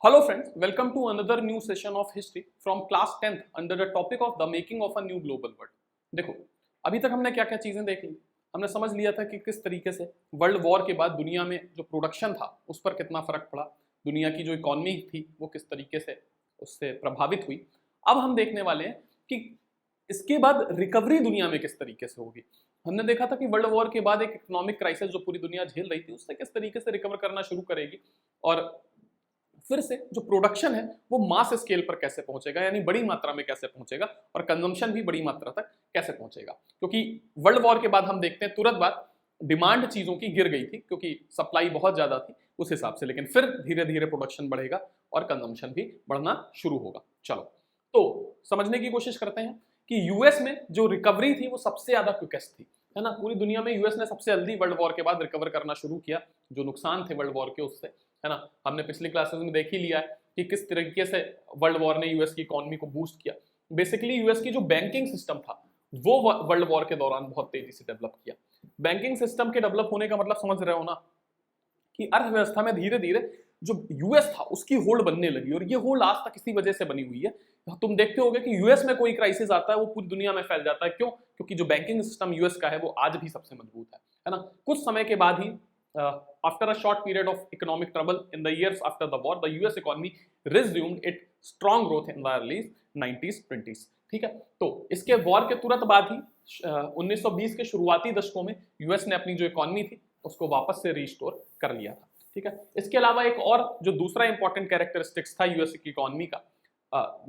Hello friends, welcome to another new session of history from class 10th under the topic of the making of a new global world। देखो, अभी तक हमने क्या क्या चीजें देख ली। हमने समझ लिया था कि किस तरीके से वर्ल्ड वॉर के बाद दुनिया में जो प्रोडक्शन था उस पर कितना फर्क पड़ा, दुनिया की जो इकोनॉमी थी वो किस तरीके से उससे प्रभावित हुई। अब हम देखने वाले हैं कि इसके बाद रिकवरी दुनिया में किस तरीके से होगी। हमने देखा था कि वर्ल्ड वॉर के बाद एक इकोनॉमिक क्राइसिस जो पूरी दुनिया झेल रही थी उससे किस तरीके से रिकवर करना शुरू करेगी और फिर से जो प्रोडक्शन है वो मास स्केल पर कैसे पहुंचेगा, यानी बड़ी मात्रा में कैसे पहुंचेगा और कंजम्पशन भी बड़ी मात्रा तक कैसे पहुंचेगा। क्योंकि वर्ल्ड वॉर के बाद हम देखते हैं तुरंत बाद डिमांड चीजों की गिर गई थी क्योंकि सप्लाई बहुत ज्यादा थी उस हिसाब से, लेकिन फिर धीरे धीरे प्रोडक्शन बढ़ेगा और कंजम्पशन भी बढ़ना शुरू होगा। चलो तो समझने की कोशिश करते हैं कि यूएस में जो रिकवरी थी वो सबसे ज्यादा क्विकेस्ट थी, है ना। पूरी दुनिया में यूएस ने सबसे जल्दी वर्ल्ड वॉर के बाद रिकवर करना शुरू किया, जो नुकसान थे वर्ल्ड वॉर के उससे, है ना। हमने पिछली क्लासेस में देख ही लिया है कि किस तरीके से वर्ल्ड वॉर ने यूएस की इकोनॉमी को बूस्ट किया। बेसिकली यूएस की जो बैंकिंग सिस्टम था वो वर्ल्ड वॉर के दौरान बहुत तेजी से डेवलप किया। बैंकिंग सिस्टम के डेवलप होने का मतलब समझ रहे हो ना कि अर्थव्यवस्था में धीरे धीरे जो यूएस था उसकी होल्ड बनने लगी, और ये होल्ड आज तक इसी वजह से बनी हुई है। तुम देखते होगे कि यूएस में कोई क्राइसिस आता है वो पूरी दुनिया में फैल जाता है। क्यों? क्योंकि जो बैंकिंग सिस्टम यूएस का है वो आज भी सबसे मजबूत है ना। कुछ समय के बाद ही after a short period of economic trouble in the years after the war, the US economy resumed its strong growth in the early 90s 20s। ठीक है, तो इसके वॉर के तुरंत बाद ही 1920 के शुरुआती दशकों में यूएस ने अपनी जो इकोनॉमी थी उसको वापस से रिस्टोर कर लिया था। ठीक है, इसके अलावा एक और जो दूसरा इंपॉर्टेंट कैरेक्टरिस्टिक्स था यूएस की इकोनॉमी का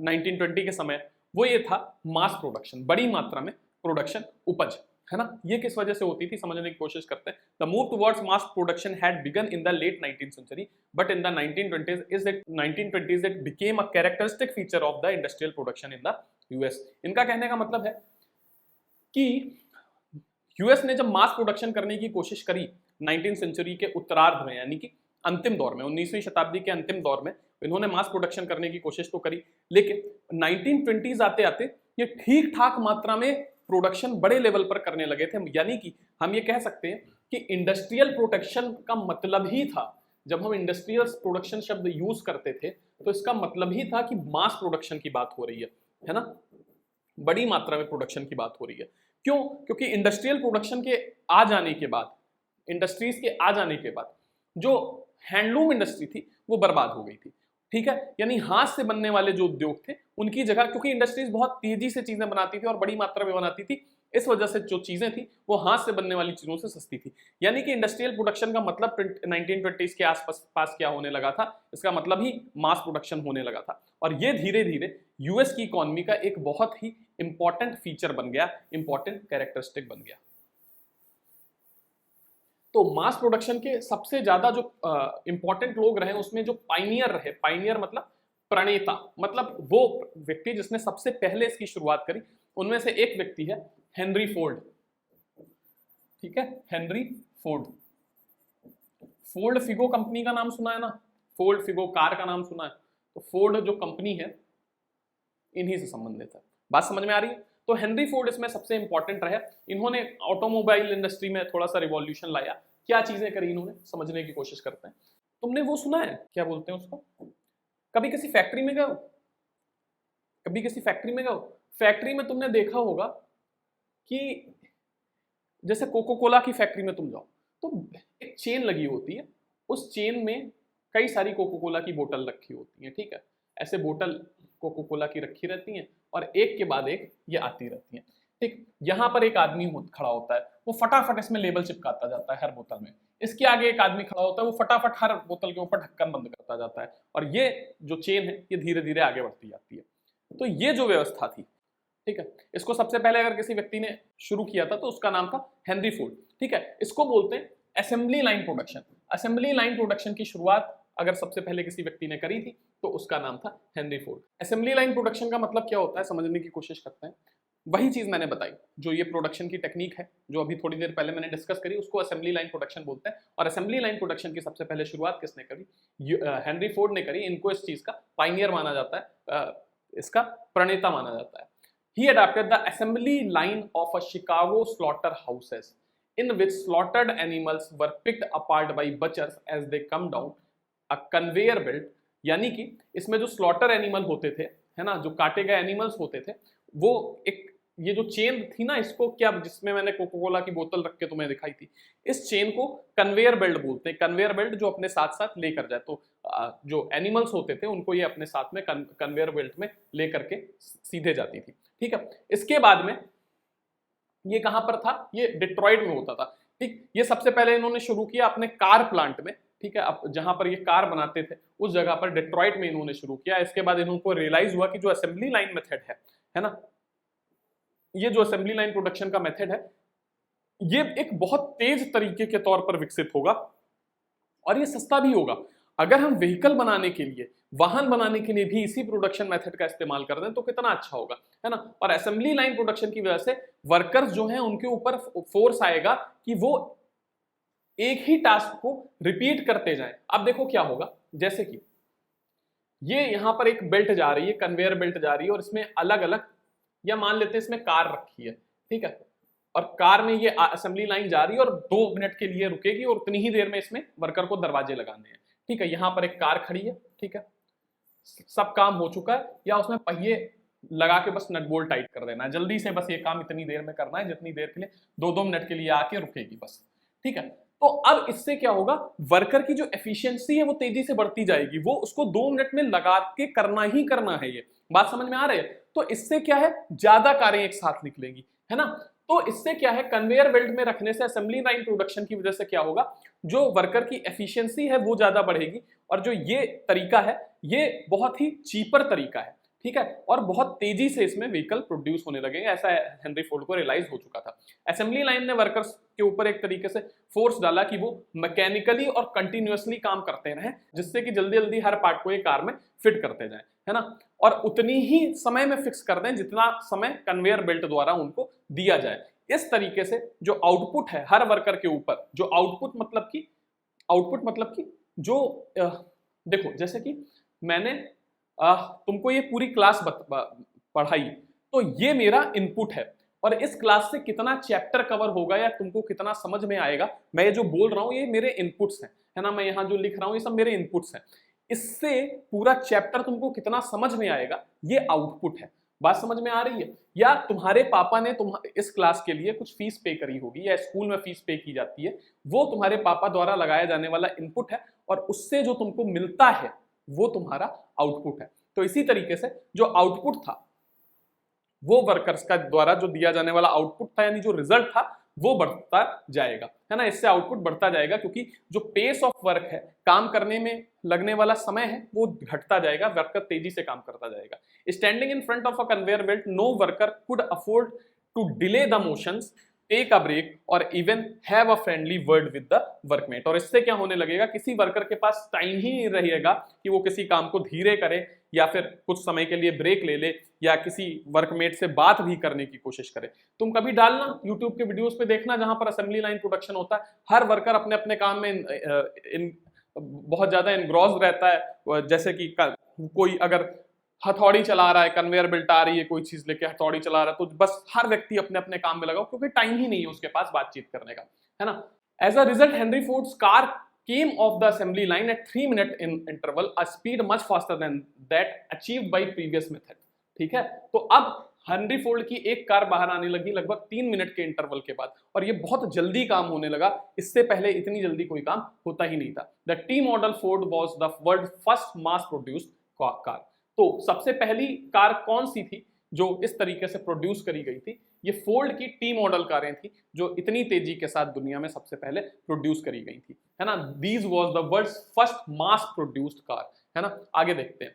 1920 के समय, वो ये था मास प्रोडक्शन, बड़ी मात्रा में प्रोडक्शन, उपज, है ना। ये किस वजह से होती थी समझने की कोशिश करते हैं। The move towards mass production had begun in the late 19th century but in the 1920s it became a characteristic feature of the industrial production in the US. इनका कहने का मतलब है कि यूएस ने जब मास प्रोडक्शन करने की कोशिश करी 19th सेंचुरी के उत्तरार्ध में, यानी कि अंतिम दौर में, 19वीं शताब्दी के अंतिम दौर में इन्होंने मास प्रोडक्शन करने की कोशिश तो करी, लेकिन 1920s आते आते ये ठीक ठाक मात्रा में प्रोडक्शन बड़े लेवल पर करने लगे थे। यानी कि हम ये कह सकते हैं कि इंडस्ट्रियल प्रोडक्शन का मतलब ही था, जब हम इंडस्ट्रियल प्रोडक्शन शब्द यूज करते थे तो इसका मतलब ही था कि मास प्रोडक्शन की बात हो रही है ना, बड़ी मात्रा में प्रोडक्शन की बात हो रही है। क्यों? क्योंकि इंडस्ट्रियल प्रोडक्शन के आ जाने के बाद, इंडस्ट्रीज के आ जाने के बाद जो हैंडलूम इंडस्ट्री थी वो बर्बाद हो गई थी। ठीक है, यानी हाथ से बनने वाले जो उद्योग थे उनकी जगह, क्योंकि इंडस्ट्रीज बहुत तेजी से चीजें बनाती थी और बड़ी मात्रा में बनाती थी, इस वजह से जो चीजें थी वो हाथ से बनने वाली चीजों से सस्ती थी। यानी कि इंडस्ट्रियल प्रोडक्शन का मतलब 1920s के आसपास क्या होने लगा था, इसका मतलब ही मास प्रोडक्शन होने लगा था। और ये धीरे धीरे यूएस की इकोनॉमी का एक बहुत ही इंपॉर्टेंट फीचर बन गया, इंपॉर्टेंट कैरेक्टरिस्टिक बन गया। तो मास प्रोडक्शन के सबसे ज्यादा जो इंपॉर्टेंट लोग रहे उसमें जो पाइनियर रहे, पाइनियर मतलब प्रणेता, मतलब वो व्यक्ति जिसने सबसे पहले इसकी शुरुआत करी, उनमें से एक व्यक्ति है हेनरी फोर्ड। ठीक है, Henry Ford. Ford Figo company का नाम सुना है ना, फोर्ड फिगो कार का नाम सुना है, तो फोर्ड जो कंपनी है इन्हीं से संबंधित है। बात समझ में आ रही है? तो हेनरी फोर्ड इसमें सबसे इंपॉर्टेंट रहे। इन्होंने ऑटोमोबाइल इंडस्ट्री में थोड़ा सा रिवॉल्यूशन लाया। क्या चीजें करी इन्होंने, समझने की कोशिश करते हैं। तुमने वो सुना है, क्या बोलते हैं उसको, कभी किसी फैक्ट्री में गए, कभी किसी फैक्ट्री में गए, फैक्ट्री में तुमने देखा होगा कि जैसे कोको कोला की फैक्ट्री में तुम जाओ तो एक चेन लगी होती है, उस चेन में कई सारी कोको कोला की बोतल रखी होती है। ठीक है, ऐसे बोतल कोको कोला की रखी रहती हैं और एक के बाद एक ये आती रहती हैं। ठीक, यहाँ पर एक आदमी खड़ा होता है, वो फटाफट इसमें लेबल चिपकाता जाता है हर बोतल में। इसके आगे एक आदमी खड़ा होता है, वो फटाफट हर बोतल के ऊपर ढक्कन बंद करता जाता है, और ये जो चेन है ये धीरे धीरे आगे बढ़ती जाती है। तो ये जो व्यवस्था थी, ठीक है, इसको सबसे पहले अगर किसी व्यक्ति ने शुरू किया था तो उसका नाम था हेनरी फोर्ड। ठीक है, इसको बोलते हैं assembly line production. Assembly line production की शुरुआत अगर सबसे पहले किसी व्यक्ति ने करी थी तो उसका नाम था Henry Ford. Assembly line production का मतलब क्या होता है समझने की कोशिश करते हैं। वही चीज मैंने बताई, जो ये प्रोडक्शन की टेक्निक है जो अभी थोड़ी देर पहले मैंने डिस्कस करी, उसको असेंबली लाइन प्रोडक्शन बोलते हैं। और असेंबली लाइन प्रोडक्शन की सबसे पहले शुरुआत किसने करी? हेनरी फोर्ड ने करी। इनको इस चीज का पाइनियर माना जाता है, इसका प्रणेता माना जाता है। He adapted the assembly line of a Chicago slaughterhouses in which slaughtered animals were picked apart by butchers as they come down a conveyor belt। यानी कि इसमें जो स्लॉटर एनिमल होते थे, है ना, जो काटे गए एनिमल्स होते थे, वो एक ये जो चेन थी ना, इसको क्या, जिसमें मैंने कोका कोला की बोतल रख के तुम्हें दिखाई थी, इस चेन को कन्वेयर बेल्ट बोलते हैं। कन्वेयर बेल्ट जो अपने साथ साथ लेकर जाए, तो जो एनिमल्स होते थे उनको ये अपने साथ में कन्वेयर बेल्ट में लेकर के सीधे जाती थी। ठीक है, इसके बाद में ये कहां पर था, ये डिट्रॉइट में होता था। ठीक, ये सबसे पहले इन्होंने शुरू किया अपने कार प्लांट में। ठीक है, अब जहां पर ये कार बनाते थे उस जगह पर डिट्रॉइट में इन्होंने शुरू किया। इसके बाद इनको रियलाइज हुआ कि जो असेंबली लाइन मेथड है ना, ये जो असेंबली लाइन प्रोडक्शन का मेथड है, ये एक बहुत तेज तरीके के तौर पर विकसित होगा और ये सस्ता भी होगा। अगर हम व्हीकल बनाने के लिए, वाहन बनाने के लिए भी इसी प्रोडक्शन मेथड का इस्तेमाल कर दें तो कितना अच्छा होगा, है ना। और असेंबली लाइन प्रोडक्शन की वजह से वर्कर्स जो हैं उनके ऊपर फोर्स आएगा कि वो एक ही टास्क को रिपीट करते जाएं। अब देखो क्या होगा, जैसे कि ये यहां पर एक बेल्ट जा रही है, कन्वेयर बेल्ट जा रही है, और इसमें अलग अलग, या मान लेते हैं इसमें कार रखी है, ठीक है, और कार में ये असेंबली लाइन जा रही है और 2 मिनट के लिए रुकेगी और उतनी ही देर में इसमें वर्कर को दरवाजे लगाने हैं। ठीक है, यहां पर एक कार खड़ी है, ठीक है, सब काम हो चुका है, या उसमें पहिए लगा के बस नट बोल्ट टाइट कर देना है, जल्दी से बस ये काम इतनी देर में करना है जितनी देर के लिए 2-2 मिनट के लिए आके रुकेगी बस। ठीक है, तो अब इससे क्या होगा, वर्कर की जो एफिशिएंसी है वो तेजी से बढ़ती जाएगी, वो उसको 2 मिनट में लगा के करना ही करना है। ये बात समझ में आ रही है? तो इससे क्या है, ज्यादा कारें एक साथ निकलेंगी, है ना। तो इससे क्या है, कन्वेयर बेल्ट में रखने से असेंबली लाइन प्रोडक्शन की वजह से क्या होगा, जो वर्कर की एफिशिएंसी है वो ज्यादा बढ़ेगी, और जो ये तरीका है ये बहुत ही चीपर तरीका है। ठीक है, और बहुत तेजी से इसमें व्हीकल प्रोड्यूस होने लगेंगे, ऐसा हेनरी फोर्ड को रियलाइज हो चुका था। असेंबली लाइन ने वर्कर्स के ऊपर एक तरीके से फोर्स डाला कि वो मैकेनिकली और कंटिन्यूअसली काम करते रहें, जिससे कि जल्दी जल्दी हर पार्ट को ये कार में फिट करते जाएं, है ना, और उतनी ही समय में फिक्स कर दें जितना समय कन्वेयर बेल्ट द्वारा उनको दिया जाए। इस तरीके से जो आउटपुट है हर वर्कर के ऊपर, जो आउटपुट मतलब कि जो देखो, जैसे कि मैंने तुमको ये पूरी क्लास पढ़ाई, तो ये मेरा इनपुट है, और इस क्लास से कितना चैप्टर कवर होगा या तुमको कितना समझ में आएगा, मैं ये जो बोल रहा हूं ये मेरे इनपुट्स हैं, है ना, मैं यहाँ जो लिख रहा हूं ये सब मेरे इनपुट्स हैं। इससे पूरा चैप्टर तुमको कितना समझ में आएगा ये आउटपुट है। बात समझ में आ रही है? या तुम्हारे पापा ने इस क्लास के लिए कुछ फीस पे करी होगी, या स्कूल में फीस पे की जाती है, वो तुम्हारे पापा द्वारा लगाया जाने वाला इनपुट है, और उससे जो तुमको मिलता है वो तुम्हारा आउटपुट है। तो इसी तरीके से जो आउटपुट था वो वर्कर्स का द्वारा जो दिया जाने वाला आउटपुट था, यानी जो रिजल्ट था वो बढ़ता जाएगा, है ना। इससे आउटपुट बढ़ता जाएगा क्योंकि जो पेस ऑफ वर्क है, काम करने में लगने वाला समय है, वो घटता जाएगा, वर्कर तेजी से काम करता जाएगा। Standing in front of a conveyor belt, no worker could afford to delay the motions, take a break और even have a friendly word with the workmate. और इससे क्या होने लगेगा, किसी वर्कर के पास टाइम ही नहीं रहेगा कि वो किसी काम को धीरे करे, या फिर कुछ समय के लिए ब्रेक ले ले, या किसी वर्कमेट से बात भी करने की कोशिश करे। तुम कभी डालना YouTube के वीडियोस पे देखना, जहां पर असेंबली लाइन प्रोडक्शन होता है, हर वर्कर अपने अपने काम में बहुत ज्यादा एनग्रॉस्ड रहता है। जैसे कि कोई अगर हथौड़ी चला रहा है, कन्वेयर बेल्ट आ रही है, कोई चीज लेके हथौड़ी चला रहा है, तो बस हर व्यक्ति अपने अपने काम में लगा, क्योंकि टाइम ही नहीं है उसके पास बातचीत करने का, है ना। As a result, Henry Ford's car came off the assembly line at 3 minute in interval, a speed much faster than that achieved by previous method। ठीक है, तो अब हेनरी फोर्ड की एक कार बाहर आने लगी लगभग 3 मिनट के इंटरवल के बाद, और ये बहुत जल्दी काम होने लगा, इससे पहले इतनी जल्दी कोई काम होता ही नहीं था। The T model Ford was the world first mass produced car. तो सबसे पहली कार कौन सी थी जो इस तरीके से प्रोड्यूस करी गई थी? ये फोर्ड की टी मॉडल कारें थी, जो इतनी तेजी के साथ दुनिया में सबसे पहले प्रोड्यूस करी गई थी, है ना। These was the world's first mass produced car, है ना। आगे देखते हैं।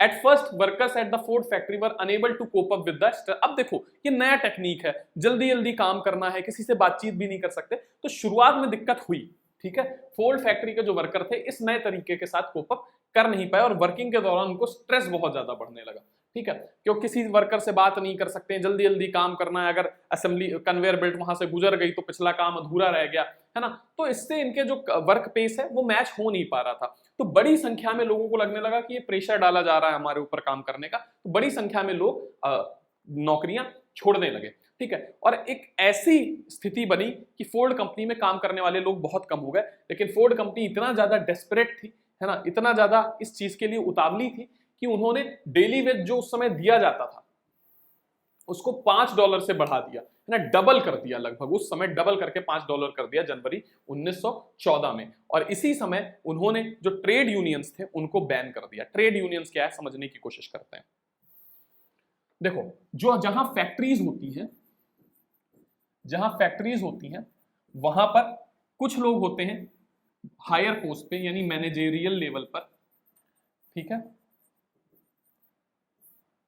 At first workers at the Ford factory were unable to cope up with the, अब देखो ये नया टेक्निक है, जल्दी जल्दी काम करना है, किसी से बातचीत भी नहीं कर सकते, तो शुरुआत में दिक्कत हुई। ठीक है, फोर्ड फैक्ट्री के जो वर्कर थे इस नए तरीके के साथ कोप अप कर नहीं पाए, और वर्किंग के दौरान उनको स्ट्रेस बहुत ज्यादा बढ़ने लगा। ठीक है, क्योंकि किसी वर्कर से बात नहीं कर सकते हैं, जल्दी जल्दी काम करना है, अगर असेंबली कन्वेयर बेल्ट वहां से गुजर गई तो पिछला काम अधूरा रह गया, है ना। तो इससे इनके जो वर्क पेस है वो मैच हो नहीं पा रहा था। तो बड़ी संख्या में लोगों को लगने लगा कि ये प्रेशर डाला जा रहा है हमारे ऊपर काम करने का, तो बड़ी संख्या में लोग नौकरियां छोड़ने लगे। ठीक है, और एक ऐसी स्थिति बनी कि फोर्ड कंपनी में काम करने वाले लोग बहुत कम हो गए, लेकिन फोर्ड कंपनी इतना ज्यादा डेस्परेट थी है ना, इतना ज्यादा इस चीज के लिए उतावली थी कि उन्होंने डेली वेज जो उस समय दिया जाता था उसको $5 से बढ़ा दिया, है ना, डबल कर दिया, लगभग उस समय डबल करके $5 कर दिया जनवरी 1914 में। और इसी समय उन्होंने जो ट्रेड यूनियंस थे उनको बैन कर दिया। ट्रेड यूनियंस क्या है समझने की कोशिश करते हैं। देखो, जो जहां फैक्ट्रीज होती हैं वहां पर कुछ लोग होते हैं हायर पोस्ट पे यानी मैनेजेरियल लेवल पर, ठीक है,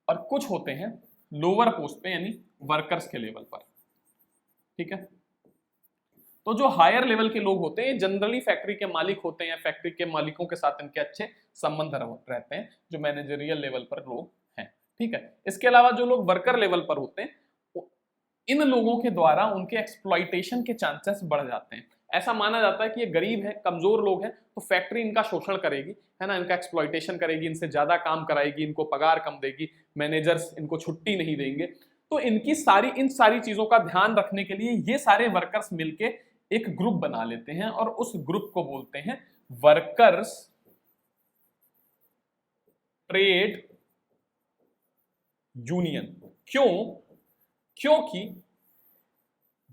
और कुछ होते हैं लोअर पोस्ट पे यानी वर्कर्स के लेवल पर, ठीक है। तो जो हायर लेवल के लोग होते हैं जनरली फैक्ट्री के मालिक होते हैं, फैक्ट्री के मालिकों के साथ इनके अच्छे संबंध रहते हैं, जो मैनेजरियल लेवल पर लोग हैं, ठीक है। इसके अलावा जो लोग वर्कर लेवल पर होते हैं इन लोगों के द्वारा उनके एक्सप्लॉइटेशन के चांसेस बढ़ जाते हैं। ऐसा माना जाता है कि ये गरीब है, कमजोर लोग हैं, तो फैक्ट्री इनका शोषण करेगी, है ना, इनका एक्सप्लॉइटेशन करेगी, इनसे ज्यादा काम कराएगी, इनको पगार कम देगी, मैनेजर्स इनको छुट्टी नहीं देंगे। तो इन सारी चीजों का ध्यान रखने के लिए ये सारे वर्कर्स मिलके एक ग्रुप बना लेते हैं और उस ग्रुप को बोलते हैं वर्कर्स ट्रेड यूनियन। क्यों? क्योंकि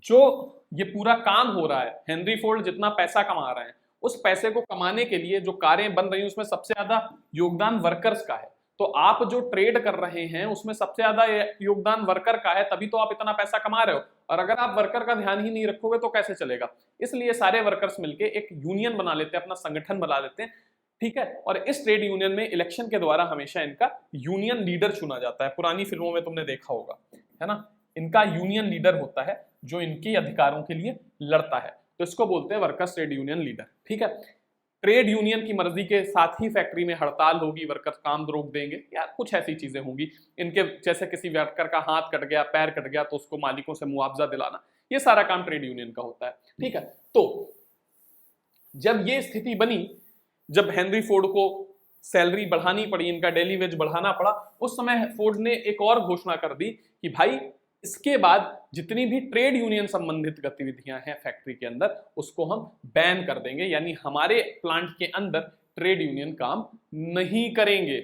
जो ये पूरा काम हो रहा है, हेनरी फोर्ड जितना पैसा कमा रहे हैं उस पैसे को कमाने के लिए जो कारें बन रही हैं उसमें सबसे ज्यादा योगदान वर्कर्स का है। तो आप जो ट्रेड कर रहे हैं उसमें सबसे ज्यादा योगदान वर्कर का है, तभी तो आप इतना पैसा कमा रहे हो। और अगर आप वर्कर का ध्यान ही नहीं रखोगे तो कैसे चलेगा। इसलिए सारे वर्कर्स मिलके एक यूनियन बना लेते हैं, अपना संगठन बना लेते हैं, ठीक है। और इस ट्रेड यूनियन में इलेक्शन के द्वारा हमेशा इनका यूनियन लीडर चुना जाता है। पुरानी फिल्मों में तुमने देखा होगा, है ना, इनका यूनियन लीडर होता है जो इनके अधिकारों के लिए लड़ता है। तो इसको बोलते हैं वर्कर्स ट्रेड यूनियन लीडर, ठीक है। ट्रेड यूनियन की मर्जी के साथ ही फैक्ट्री में हड़ताल होगी, वर्कर्स काम रोक देंगे या कुछ ऐसी चीजें होंगी। इनके जैसे किसी वर्कर का हाथ कट गया, पैर कट गया तो उसको मालिकों से मुआवजा दिलाना, ये सारा काम ट्रेड यूनियन का होता है, ठीक है। तो जब ये स्थिति बनी, जब हेनरी फोर्ड को सैलरी बढ़ानी पड़ी, इनका डेली वेज बढ़ाना पड़ा, उस समय फोर्ड ने एक और घोषणा कर दी कि भाई इसके बाद जितनी भी ट्रेड यूनियन संबंधित गतिविधियां हैं फैक्ट्री के अंदर उसको हम बैन कर देंगे, यानी हमारे प्लांट के अंदर ट्रेड यूनियन काम नहीं करेंगे।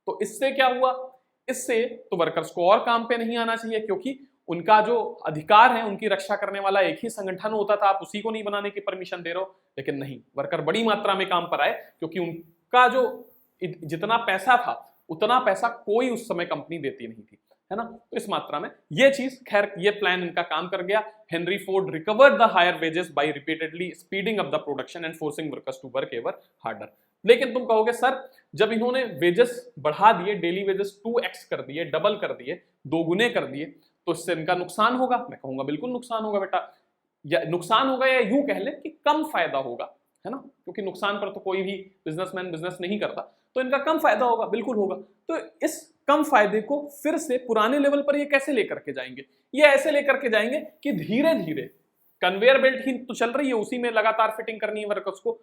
तो इससे क्या हुआ, इससे तो वर्कर्स को और काम पे नहीं आना चाहिए, क्योंकि उनका जो अधिकार है उनकी रक्षा करने वाला एक ही संगठन होता था, आप उसी को नहीं बनाने की परमिशन दे रहे हो। लेकिन नहीं, वर्कर बड़ी मात्रा में काम पर आए, क्योंकि उनका जो जितना पैसा था उतना पैसा कोई उस समय कंपनी देती नहीं थी, है ना। तो इस मात्रा में ये चीज, खैर ये प्लान इनका काम कर गया। Henry Ford recovered the higher wages by repeatedly speeding up the production and forcing workers to work ever harder. लेकिन तुम कहोगे सर जब इन्होंने वेजेस बढ़ा दिए, डेली वेजेस 2x कर दिए, डबल कर दिए, दोगुने कर दिए, तो इससे इनका नुकसान होगा। मैं कहूंगा बिल्कुल नुकसान होगा बेटा, या नुकसान होगा या यूं कह ले कि कम फायदा होगा, है ना, क्योंकि नुकसान पर तो कोई भी बिजनेसमैन बिजनेस नहीं करता, तो इनका कम फायदा होगा, बिल्कुल होगा। तो इस कम फायदे को फिर से पुराने लेवल पर ये कैसे लेकर के जाएंगे, ये ऐसे लेकर के जाएंगे कि धीरे धीरे कन्वेयर बेल्ट ही तो चल रही है, उसी में लगातार फिटिंग करनी है वर्कर्स को,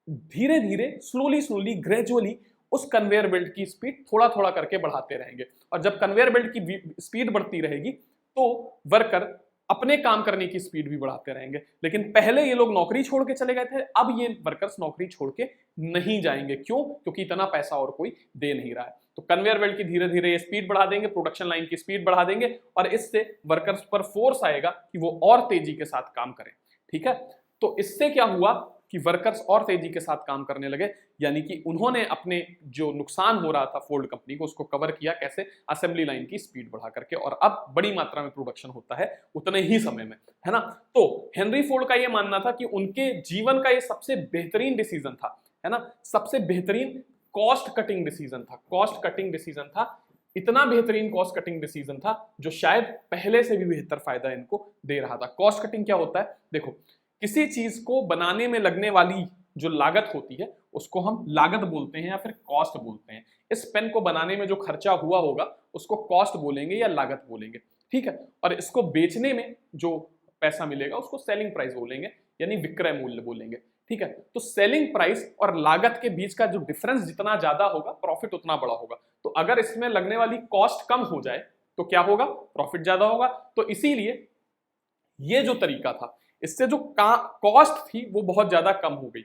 धीरे धीरे स्लोली ग्रेजुअली उस कन्वेयर बेल्ट की स्पीड थोड़ा थोड़ा करके बढ़ाते रहेंगे। और जब कन्वेयर बेल्ट की स्पीड बढ़ती रहेगी तो वर्कर अपने काम करने की स्पीड भी बढ़ाते रहेंगे। लेकिन पहले ये लोग नौकरी छोड़ के चले गए थे, अब ये वर्कर्स नौकरी छोड़ के नहीं जाएंगे। क्यों? क्योंकि इतना पैसा और कोई दे नहीं रहा है। तो कन्वेयर बेल्ट की धीरे धीरे ये स्पीड बढ़ा देंगे, प्रोडक्शन लाइन की स्पीड बढ़ा देंगे, और इससे वर्कर्स पर फोर्स आएगा कि वो और तेजी के साथ काम करें, ठीक है। तो इससे क्या हुआ कि वर्कर्स और तेजी के साथ काम करने लगे, यानी कि उन्होंने अपने जो नुकसान हो रहा था फोर्ड कंपनी को, उसको कवर किया कैसे, असेंबली लाइन की स्पीड बढ़ा करके, और अब बड़ी मात्रा में प्रोडक्शन होता है उतने ही समय में, है ना। तो हेनरी फोर्ड का यह मानना था कि उनके जीवन का यह सबसे बेहतरीन डिसीजन था, है ना, सबसे बेहतरीन कॉस्ट कटिंग डिसीजन था, कॉस्ट कटिंग डिसीजन था, इतना बेहतरीन कॉस्ट कटिंग डिसीजन था जो शायद पहले से भी बेहतर फायदा इनको दे रहा था। कॉस्ट कटिंग क्या होता है, देखो किसी चीज को बनाने में लगने वाली जो लागत होती है उसको हम लागत बोलते हैं या फिर कॉस्ट बोलते हैं। इस पेन को बनाने में जो खर्चा हुआ होगा उसको कॉस्ट बोलेंगे या लागत बोलेंगे, ठीक है। और इसको बेचने में जो पैसा मिलेगा उसको सेलिंग प्राइस बोलेंगे, यानी विक्रय मूल्य बोलेंगे, ठीक है। तो सेलिंग प्राइस और लागत के बीच का जो डिफरेंस जितना ज्यादा होगा प्रॉफिट उतना बड़ा होगा। तो अगर इसमें लगने वाली कॉस्ट कम हो जाए तो क्या होगा, प्रॉफिट ज्यादा होगा। तो इसीलिए ये जो तरीका था, इससे जो कॉस्ट थी वो बहुत ज्यादा कम हो गई।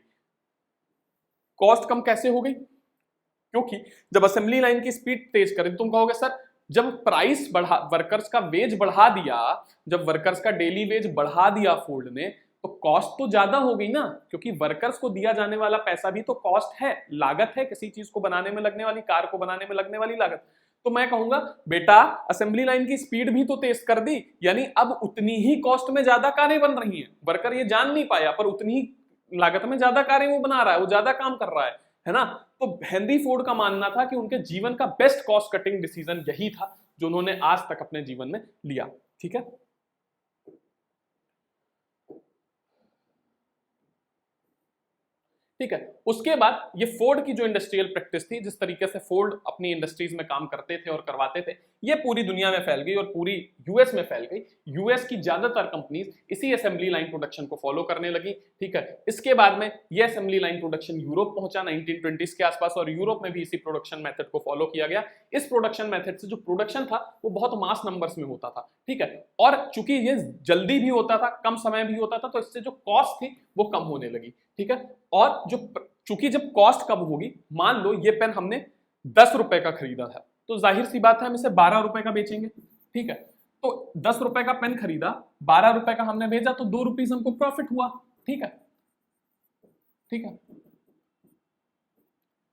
कॉस्ट कम कैसे हो गई? क्योंकि जब असेंबली लाइन की स्पीड तेज करें, तुम कहोगे सर जब प्राइस बढ़ा, वर्कर्स का वेज बढ़ा दिया, जब वर्कर्स का डेली वेज बढ़ा दिया फोर्ड ने, तो कॉस्ट तो ज्यादा हो गई ना, क्योंकि वर्कर्स को दिया जाने वाला पैसा भी तो कॉस्ट है, लागत है, किसी चीज को बनाने में लगने वाली, कार को बनाने में लगने वाली लागत। तो मैं कहूंगा बेटा असेंबली लाइन की स्पीड भी तो तेज कर दी, यानी अब उतनी ही कॉस्ट में ज्यादा कारें बन रही हैं। वर्कर ये जान नहीं पाया, पर उतनी ही लागत में ज्यादा कारें वो बना रहा है, वो ज्यादा काम कर रहा है ना। तो हेनरी फोर्ड का मानना था कि उनके जीवन का बेस्ट कॉस्ट कटिंग डिसीजन यही था जो उन्होंने आज तक अपने जीवन में लिया। ठीक है, ठीक है। उसके बाद ये फोर्ड की जो इंडस्ट्रियल प्रैक्टिस थी, जिस तरीके से फोर्ड अपनी इंडस्ट्रीज में काम करते थे और करवाते थे, ये पूरी दुनिया में फैल गई और पूरी यूएस में फैल गई। यूएस की ज्यादातर कंपनीज इसी असेंबली लाइन प्रोडक्शन को फॉलो करने लगी। ठीक है, इसके बाद में ये असेंबली लाइन प्रोडक्शन यूरोप पहुंचा 1920s के आसपास, और यूरोप में भी इसी प्रोडक्शन मेथड को फॉलो किया गया। इस प्रोडक्शन मेथड से जो प्रोडक्शन था वो बहुत मास नंबर्स में होता था। ठीक है, और चूंकि ये जल्दी भी होता था, कम समय भी होता था, तो इससे जो कॉस्ट थी वो कम होने लगी। ठीक है, और जो चूंकि जब कॉस्ट कम होगी, मान लो ये पेन हमने 10 रुपए का खरीदा था, तो जाहिर सी बात है हम इसे 12 रुपए का बेचेंगे। ठीक है, तो 10 रुपए का पेन खरीदा, 12 रुपए का हमने भेजा, तो 2 रुपीज हमको प्रॉफिट हुआ। ठीक है, ठीक है।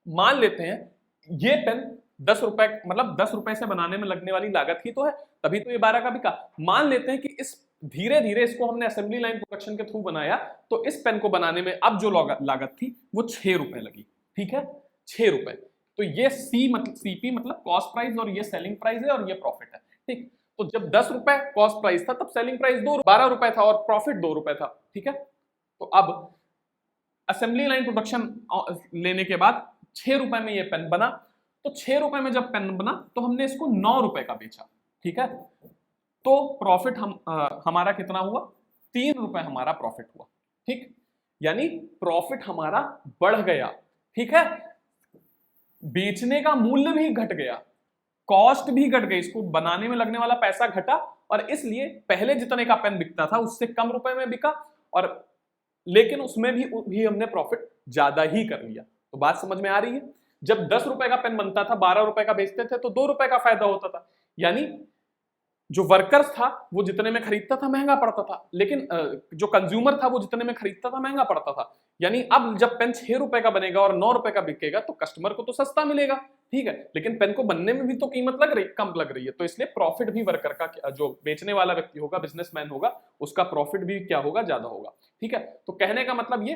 मान लेते हैं ये पेन 10 रुपए, मतलब 10 रुपए से बनाने में लगने वाली लागत ही तो है, तभी तो ये 12 का बिका। मान लेते हैं कि इस धीरे धीरे इसको हमने असेंबली लाइन प्रोडक्शन के थ्रू बनाया, तो इस पेन को बनाने में अब जो लागत थी वो 6 रुपए लगी। ठीक है, 6 रुपए। तो ये सीपी मतलब कॉस्ट प्राइस, और ये सेलिंग प्राइस है, और ये प्रॉफिट है। ठीक, तो जब 10 रुपए कॉस्ट प्राइस था, तब सेलिंग प्राइस 12 रुपए था और प्रॉफिट 2 रुपए था। ठीक है, तो अब असेंबली लाइन प्रोडक्शन लेने के बाद 6 रुपए में ये पेन बना, तो 6 रुपए में जब पेन बना तो हमने इसको 9 रुपए का बेचा। ठीक है, तो प्रॉफिट हमारा कितना हुआ? 3 रुपए हमारा प्रॉफिट हुआ। ठीक, यानी प्रॉफिट हमारा बढ़ गया। ठीक है, बेचने का मूल्य भी घट गया, कॉस्ट भी घट गई, इसको बनाने में लगने वाला पैसा घटा, और इसलिए पहले जितने का पेन बिकता था उससे कम रुपए में बिका, और लेकिन उसमें भी हमने प्रॉफिट ज्यादा ही कर लिया। तो बात समझ में आ रही है? जब 10 रुपए का पेन बनता था, 12 रुपए का बेचते थे, तो 2 रुपए का फायदा होता था, यानी जो वर्कर्स था वो जितने में खरीदता था महंगा पड़ता था, लेकिन जो कंज्यूमर था वो जितने में खरीदता था महंगा पड़ता था। यानी अब जब पेन 6 रुपए का बनेगा और 9 रुपए का बिकेगा, तो कस्टमर को तो सस्ता मिलेगा। ठीक है, लेकिन पेन को बनने में भी तो कीमत कम लग रही है, तो इसलिए प्रॉफिट भी वर्कर का, जो बेचने वाला व्यक्ति होगा, बिजनेसमैन होगा, उसका प्रॉफिट भी क्या होगा? ज्यादा होगा। ठीक है, तो कहने का मतलब ये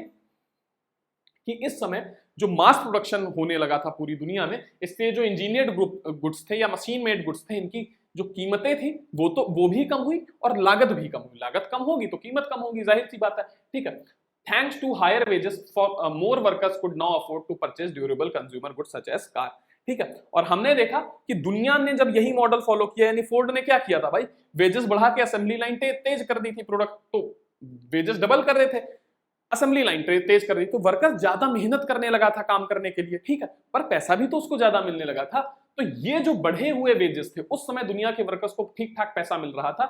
कि इस समय जो मास प्रोडक्शन होने लगा था पूरी दुनिया में, इससे जो इंजीनियर्ड गुड्स थे या मशीन मेड गुड्स थे, इनकी जो कीमतें थी वो भी कम हुई और लागत भी कम हुई। लागत कम होगी तो कीमत कम होगी, जाहिर सी बात है। ठीक है, thanks to higher wages for more workers could now afford to purchase durable consumer goods such as car. ठीक है, और हमने देखा कि दुनिया ने जब यही मॉडल फॉलो किया, यानी फोर्ड ने क्या किया था भाई, वेजेस बढ़ा के असेंबली लाइन तेज कर दी थी, प्रोडक्ट तो वेजेस डबल कर रहे थे, असेंबली लाइन तेज कर दी, तो वर्कर ज्यादा मेहनत करने लगा था काम करने के लिए। ठीक है, पर पैसा भी तो उसको ज्यादा मिलने लगा था। तो ये जो बढ़े हुए वेजेस थे, उस समय दुनिया के वर्कर्स को ठीक ठाक पैसा मिल रहा था।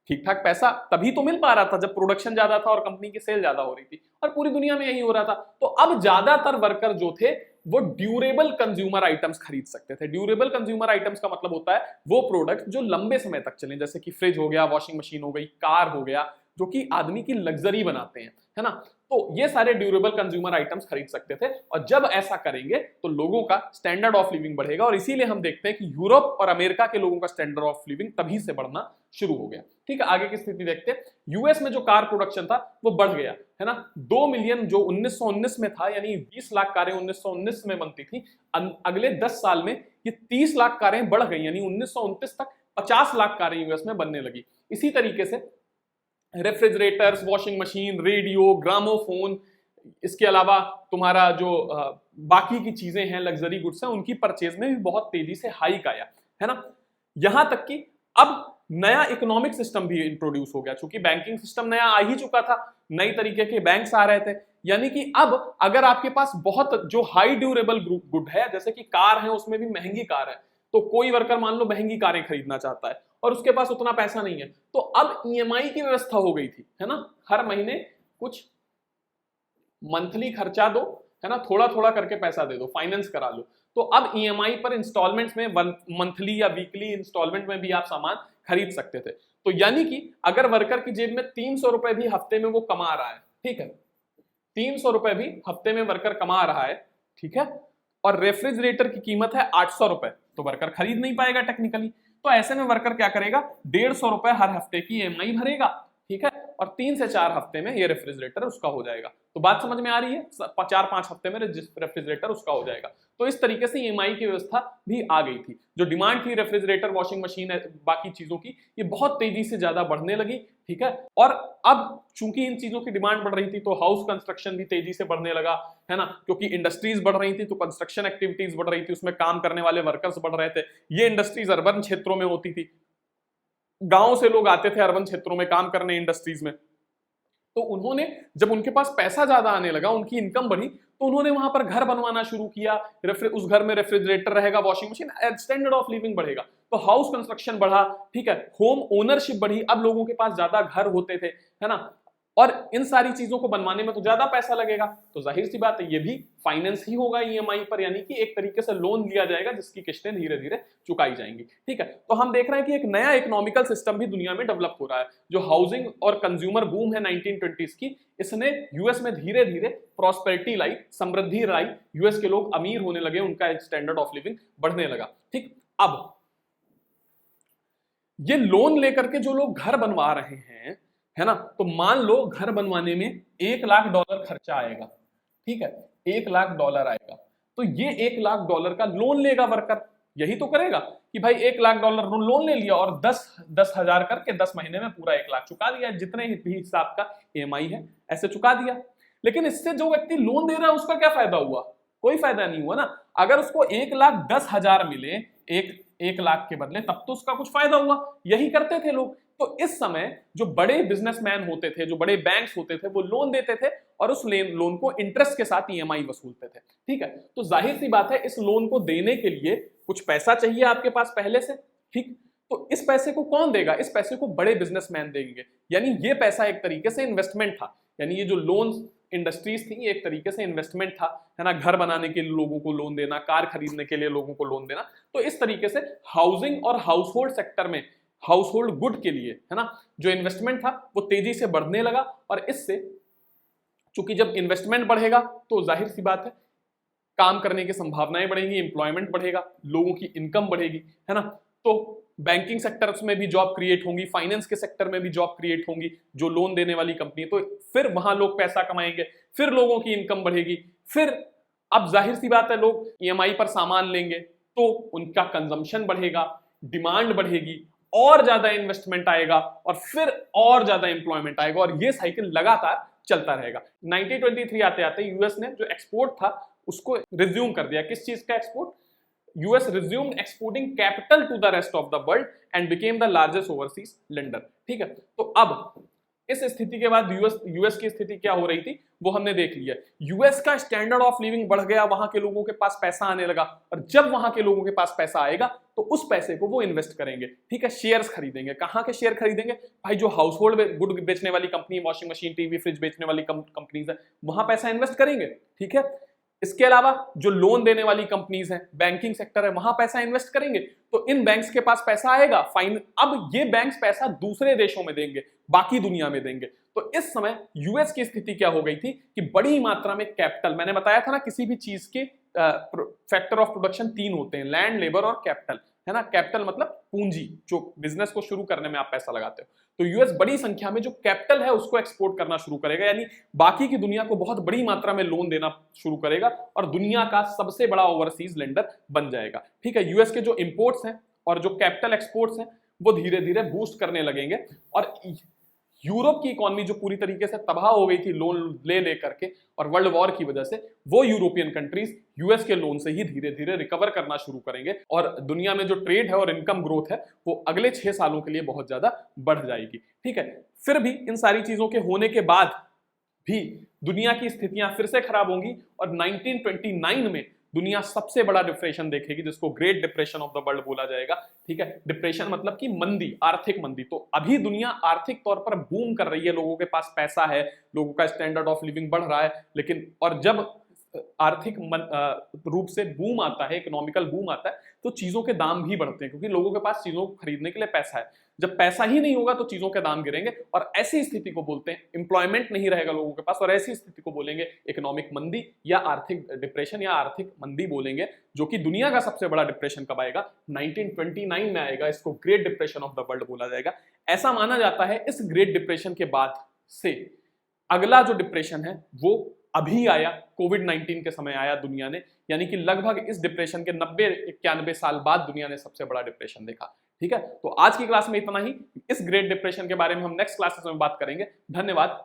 ठीक ठाक पैसा तभी तो मिल पा रहा था जब प्रोडक्शन ज्यादा था और कंपनी की सेल ज्यादा हो रही थी, और पूरी दुनिया में यही हो रहा था। तो अब ज्यादातर वर्कर जो थे वो ड्यूरेबल कंज्यूमर आइटम्स खरीद सकते थे। ड्यूरेबल कंज्यूमर आइटम्स का मतलब होता है वो प्रोडक्ट जो लंबे समय तक चले, जैसे कि फ्रिज हो गया, वॉशिंग मशीन हो गई, कार हो गया, जो कि आदमी की लग्जरी बनाते हैं, है ना। तो ये सारे ड्यूरेबल कंज्यूमर आइटम्स खरीद सकते थे, और जब ऐसा करेंगे तो लोगों का स्टैंडर्ड ऑफ लिविंग बढ़ेगा, और इसीलिए हम देखते हैं कि यूरोप और अमेरिका के लोगों का स्टैंडर्ड ऑफ लिविंग तभी से बढ़ना शुरू हो गया। ठीक है, आगे की स्थिति देखते हैं। यूएस में जो कार प्रोडक्शन था वो बढ़ गया, है ना। 2 मिलियन जो 1919 में था, यानी 20 लाख कारें 1919 में बनती थी, अगले 10 साल में ये 30 लाख कारें बढ़ गई, यानी 1929 तक 50 लाख कारें यूएस में बनने लगी। इसी तरीके से refrigerators, washing machine, radio, gramophone, इसके अलावा तुम्हारा जो बाकी की चीजें हैं, लग्जरी गुड्स हैं, उनकी परचेज में भी बहुत तेजी से हाइक आया, है ना। यहां तक कि अब नया इकोनॉमिक सिस्टम भी इंट्रोड्यूस हो गया, क्योंकि बैंकिंग सिस्टम नया आ ही चुका था, नई तरीके के बैंक्स आ रहे थे। यानी कि अब अगर आपके पास बहुत जो हाई ड्यूरेबल गुड है, जैसे कि कार है, उसमें भी महंगी कार है, तो कोई वर्कर मान लो महंगी कारें खरीदना चाहता है और उसके पास उतना पैसा नहीं है, तो अब ईएमआई की व्यवस्था हो गई थी, है ना। हर महीने कुछ मंथली खर्चा दो, है ना, थोड़ा थोड़ा करके पैसा दे दो, फाइनेंस करा लो। तो अब ईएमआई पर इंस्टॉलमेंट्स में मंथली या वीकली इंस्टॉलमेंट में भी आप सामान खरीद सकते थे। तो यानी कि अगर वर्कर की जेब में 300 रुपए भी हफ्ते में वो कमा रहा है, ठीक है, 300 रुपए भी हफ्ते में वर्कर कमा रहा है, ठीक है, और रेफ्रिजरेटर की कीमत है 800 रुपए, तो वर्कर खरीद नहीं पाएगा टेक्निकली। तो ऐसे में वर्कर क्या करेगा, 150 रुपए हर हफ्ते की ईएमआई भरेगा, ठीक है, और 3 से 4 हफ्ते में ये रेफ्रिजरेटर उसका हो जाएगा। तो बात समझ में आ रही है, 4-5 हफ्ते में रेफ्रिजरेटर उसका हो जाएगा। तो इस तरीके से ईएमआई की व्यवस्था भी आ गई थी। जो डिमांड थी रेफ्रिजरेटर, वॉशिंग मशीन, बाकी चीजों की, ये बहुत तेजी से ज्यादा बढ़ने लगी, ठीक है। और अब चूंकि इन चीजों की डिमांड बढ़ रही थी तो हाउस कंस्ट्रक्शन भी तेजी से बढ़ने लगा, है ना, क्योंकि इंडस्ट्रीज बढ़ रही थी तो कंस्ट्रक्शन एक्टिविटीज बढ़ रही थी, उसमें काम करने वाले वर्कर्स बढ़ रहे थे। ये इंडस्ट्रीज अर्बन क्षेत्रों में होती थी, गांव से लोग आते थे अर्बन क्षेत्रों में काम करने इंडस्ट्रीज में। तो उन्होंने, जब उनके पास पैसा ज्यादा आने लगा, उनकी इनकम बढ़ी, तो उन्होंने वहां पर घर बनवाना शुरू किया। उस घर में रेफ्रिजरेटर रहेगा, washing machine, standard of living बढ़ेगा, तो हाउस कंस्ट्रक्शन बढ़ा, ठीक है, होम ओनरशिप बढ़ी, अब लोगों के पास ज्यादा घर होते थे, है ना, और इन सारी चीजों को बनवाने में तो ज्यादा पैसा लगेगा, तो जाहिर सी बात है ये भी फाइनेंस ही होगा ईएमआई पर, यानी कि एक तरीके से लोन लिया जाएगा जिसकी किस्तें धीरे धीरे चुकाई जाएंगी, ठीक है। तो हम देख रहे हैं कि एक नया इकोनॉमिकल सिस्टम भी दुनिया में डेवलप हो रहा है। जो हाउसिंग और कंज्यूमर बूम है 1920s की, इसने यूएस में धीरे धीरे प्रॉस्पेरिटी लाई, समृद्धि लाई, यूएस के लोग अमीर होने लगे, उनका स्टैंडर्ड ऑफ लिविंग बढ़ने लगा, ठीक। अब ये लोन लेकर के जो लोग घर बनवा रहे हैं, है ना, तो मान लो घर बनवाने में $1,00,000 खर्चा आएगा, ठीक है, $1,00,000 आएगा, तो ये $1,00,000 का लोन लेगा वर्कर, यही तो करेगा कि भाई $1,00,000 लोन ले लिया और 10,000 करके 10 महीने में पूरा 1,00,000 चुका दिया, जितने भी हिसाब का ईएमआई है ऐसे चुका दिया। लेकिन इससे जो व्यक्ति लोन दे रहा है उसका क्या फायदा हुआ, कोई फायदा नहीं हुआ ना। अगर उसको 1,10,000 मिले एक लाख के बदले, तब तो उसका कुछ फायदा हुआ, यही करते थे लोग। तो इस समय जो बड़े बिजनेसमैन होते थे, जो बड़े बैंक्स होते थे, वो लोन देते थे और उस लोन को इंटरेस्ट के साथ ईएमआई वसूलते थे, ठीक है। तो जाहिर सी बात है इस लोन को देने के लिए कुछ पैसा चाहिए आपके पास पहले से, ठीक। तो इस पैसे को कौन देगा, इस पैसे को बड़े बिजनेसमैन देंगे, यानी ये पैसा एक तरीके से इन्वेस्टमेंट था, यानी ये जो लोन इंडस्ट्रीज थी एक तरीके से इन्वेस्टमेंट था, है ना, घर बनाने के लिए लोगों को लोन देना, कार खरीदने के लिए लोगों को लोन देना। तो इस तरीके से हाउसिंग और हाउस होल्ड सेक्टर में, हाउस होल्ड गुड के लिए, है ना, जो इन्वेस्टमेंट था वो तेजी से बढ़ने लगा। और इससे चूंकि जब इन्वेस्टमेंट बढ़ेगा तो जाहिर सी बात है काम करने की संभावनाएं बढ़ेंगी, एम्प्लॉयमेंट बढ़ेगा, लोगों की इनकम बढ़ेगी, है ना। तो बैंकिंग सेक्टर्स में भी जॉब क्रिएट होंगी, फाइनेंस के सेक्टर में भी जॉब क्रिएट होंगी, जो लोन देने वाली कंपनी, तो फिर वहां लोग पैसा कमाएंगे, फिर लोगों की इनकम बढ़ेगी, फिर अब जाहिर सी बात है लोग ईएमआई पर सामान लेंगे तो उनका कंजम्पशन बढ़ेगा, डिमांड बढ़ेगी, और ज्यादा इन्वेस्टमेंट आएगा और फिर और ज्यादा एम्प्लॉयमेंट आएगा, और ये साइकिल लगातार चलता रहेगा। 1923 आते आते यूएस ने जो एक्सपोर्ट था उसको रिज्यूम कर दिया। किस चीज का export? US resumed exporting capital to the rest of the world and became the largest overseas lender, ठीक है। तो अब इस स्थिति के बाद यूएस की स्थिति क्या हो रही थी वो हमने देख लिया। यूएस का स्टैंडर्ड ऑफ लिविंग बढ़ गया, वहां के लोगों के पास पैसा आने लगा, और जब वहां के लोगों के पास पैसा आएगा तो उस पैसे को वो इन्वेस्ट करेंगे, ठीक है, शेयर्स खरीदेंगे। कहां के शेयर खरीदेंगे भाई? जो हाउस होल्ड गुड बेचने वाली company, washing machine, TV, fridge बेचने वाली कंपनीज है, वहां पैसा इन्वेस्ट करेंगे, ठीक है। इसके अलावा जो लोन देने वाली कंपनीज हैं, बैंकिंग सेक्टर है, वहां पैसा इन्वेस्ट करेंगे, तो इन बैंक्स के पास पैसा आएगा। फाइन, अब ये बैंक्स पैसा दूसरे देशों में देंगे, बाकी दुनिया में देंगे। तो इस समय यूएस की स्थिति क्या हो गई थी कि बड़ी मात्रा में कैपिटल, मैंने बताया था ना किसी भी चीज के फैक्टर ऑफ प्रोडक्शन 3 होते हैं, लैंड, लेबर और कैपिटल, है ना। कैपिटल मतलब पूंजी, जो बिजनेस को शुरू करने में आप पैसा लगाते हो। तो यूएस बड़ी संख्या में जो कैपिटल है उसको एक्सपोर्ट करना शुरू करेगा, यानी बाकी की दुनिया को बहुत बड़ी मात्रा में लोन देना शुरू करेगा और दुनिया का सबसे बड़ा ओवरसीज लेंडर बन जाएगा, ठीक है। यूएस के जो इंपोर्ट्स हैं और जो कैपिटल एक्सपोर्ट्स हैं वो धीरे धीरे बूस्ट करने लगेंगे, और यूरोप की इकोनॉमी जो पूरी तरीके से तबाह हो गई थी लोन ले लेकर के और वर्ल्ड वॉर की वजह से, वो यूरोपियन कंट्रीज यूएस के लोन से ही धीरे धीरे रिकवर करना शुरू करेंगे, और दुनिया में जो ट्रेड है और इनकम ग्रोथ है वो अगले 6 सालों के लिए बहुत ज्यादा बढ़ जाएगी, ठीक है। फिर भी इन सारी चीजों के होने के बाद भी दुनिया की स्थितियां फिर से खराब होंगी, और 1929 में दुनिया सबसे बड़ा डिप्रेशन देखेगी, जिसको great depression of the world बोला जाएगा, ठीक है। डिप्रेशन मतलब कि मंदी, आर्थिक मंदी। तो अभी दुनिया आर्थिक तौर पर बूम कर रही है, लोगों के पास पैसा है, लोगों का स्टैंडर्ड ऑफ लिविंग बढ़ रहा है, लेकिन और जब आर्थिक रूप से बूम आता है, इकोनॉमिकल बूम आता है, तो चीजों के दाम भी बढ़ते हैं, क्योंकि लोगों के पास चीजों को खरीदने के लिए पैसा है। जब पैसा ही नहीं होगा तो चीजों के दाम गिरेंगे, और ऐसी स्थिति को बोलते हैं, एम्प्लॉयमेंट नहीं रहेगा लोगों के पास, और ऐसी स्थिति को बोलेंगे इकोनॉमिक मंदी या आर्थिक डिप्रेशन या आर्थिक मंदी बोलेंगे, जो कि दुनिया का सबसे बड़ा डिप्रेशन कब आएगा? 1929 में आएगा। इसको great depression of the world बोला जाएगा। ऐसा माना जाता है इस ग्रेट डिप्रेशन के बाद से अगला जो डिप्रेशन है वो अभी आया, कोविड-19 के समय आया दुनिया ने, यानी कि लगभग इस डिप्रेशन के 90-91 साल बाद दुनिया ने सबसे बड़ा डिप्रेशन देखा। ठीक है, तो आज की क्लास में इतना ही। इस ग्रेट डिप्रेशन के बारे में हम नेक्स्ट क्लासेस में बात करेंगे। धन्यवाद।